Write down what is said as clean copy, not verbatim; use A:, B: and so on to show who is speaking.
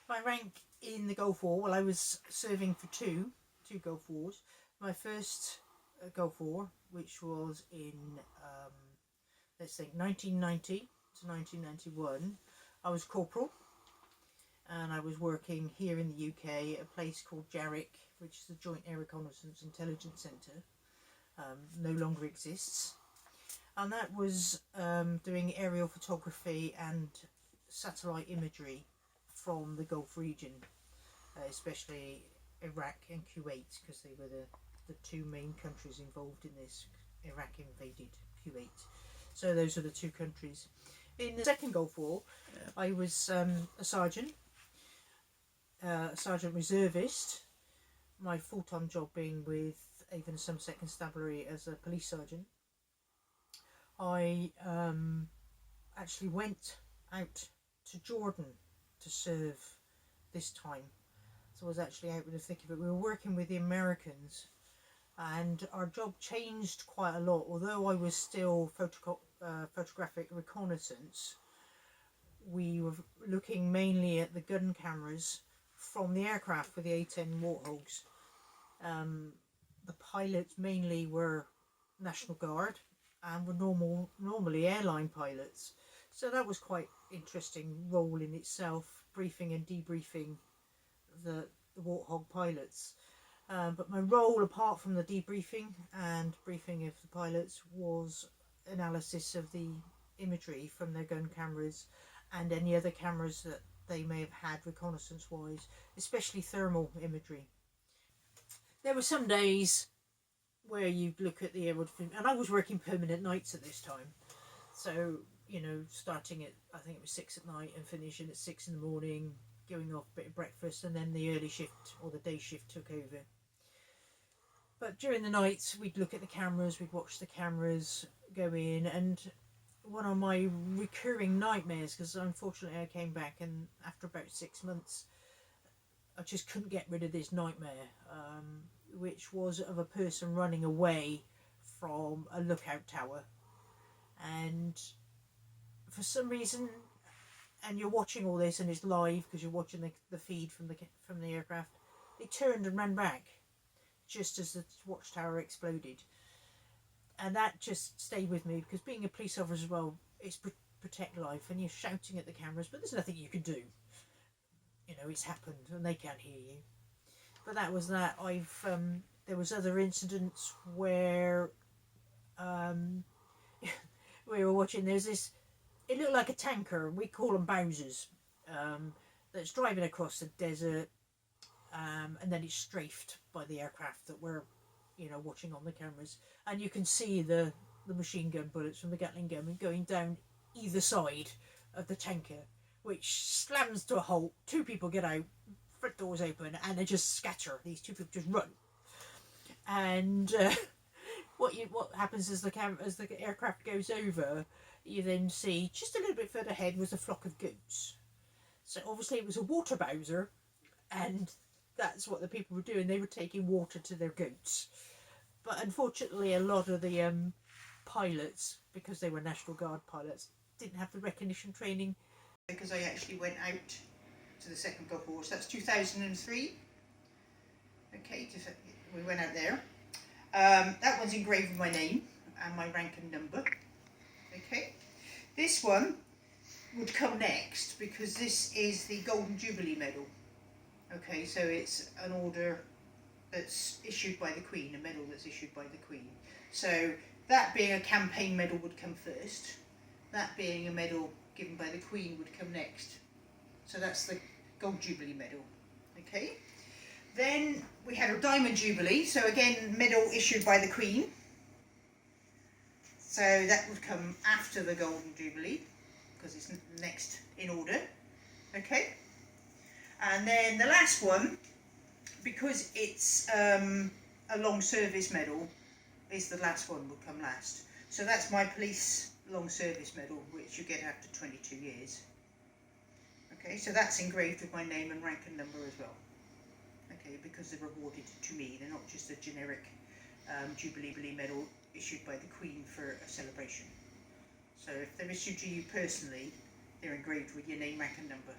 A: My rank in the Gulf War, well, I was serving for two Gulf Wars. My first Gulf War, which was in, let's think, 1990 to 1991, I was corporal, and I was working here in the UK at a place called Jarrick, which is the Joint Air Reconnaissance Intelligence Centre. No longer exists. And that was doing aerial photography and satellite imagery from the Gulf region, especially Iraq and Kuwait, because they were the two main countries involved in this. Iraq invaded Kuwait, so those are the two countries. In the second Gulf War, I was a sergeant reservist, my full-time job being with Avon Somerset Constabulary as a police sergeant. I actually went out to Jordan to serve this time. So I was actually out with the thick of it. We were working with the Americans, and our job changed quite a lot. Although I was still photographic reconnaissance, we were looking mainly at the gun cameras from the aircraft with the A-10 Warthogs. The pilots mainly were National Guard and were normally airline pilots. So that was quite interesting role in itself, briefing and debriefing the Warthog pilots. But my role, apart from the debriefing and briefing of the pilots, was analysis of the imagery from their gun cameras and any other cameras that they may have had reconnaissance wise, especially thermal imagery. There were some days where you'd look at the airwood film, and I was working permanent nights at this time, so starting at, I think it was 6 at night and finishing at 6 in the morning, going off a bit of breakfast, and then the early shift or the day shift took over. But during the nights we'd look at the cameras, we'd watch the cameras go in, and one of my recurring nightmares, because unfortunately I came back and after about 6 months I just couldn't get rid of this nightmare, which was of a person running away from a lookout tower, and for some reason, and you're watching all this and it's live because you're watching the feed from the aircraft, they turned and ran back just as the watchtower exploded. And that just stayed with me, because being a police officer as well, it's protect life, and you're shouting at the cameras, but there's nothing you can do. It's happened and they can't hear you. But that was that. There was other incidents where we were watching, there's this, it looked like a tanker, we call them Bowsers, that's driving across the desert, and then it's strafed by the aircraft that we're watching on the cameras, and you can see the machine gun bullets from the Gatling gun going down either side of the tanker, which slams to a halt. Two people get out, front doors open, and they just scatter. These two people just run. And what happens as the aircraft goes over, you then see just a little bit further ahead was a flock of goats. So obviously it was a water bowser, and that's what the people were doing. They were taking water to their goats. But unfortunately, a lot of the pilots, because they were National Guard pilots, didn't have the recognition training. Because I actually went out to the second Gulf War, so that's 2003. Okay, we went out there. That one's engraved with my name and my rank and number. Okay, this one would come next, because this is the Golden Jubilee Medal. Okay, so it's an order that's issued by the Queen, a medal that's issued by the Queen. So that being a campaign medal would come first. That being a medal given by the Queen would come next. So that's the Gold Jubilee Medal. Okay. Then we had a Diamond Jubilee, so again, medal issued by the Queen. So that would come after the Golden Jubilee, because it's next in order. Okay. And then the last one, because it's a long service medal, is the last one, will come last. So that's my police long service medal, which you get after 22 years. Okay, so that's engraved with my name and rank and number as well. Okay, because they're awarded to me, they're not just a generic Jubilee medal issued by the Queen for a celebration. So if they're issued to you personally, they're engraved with your name, rank and number.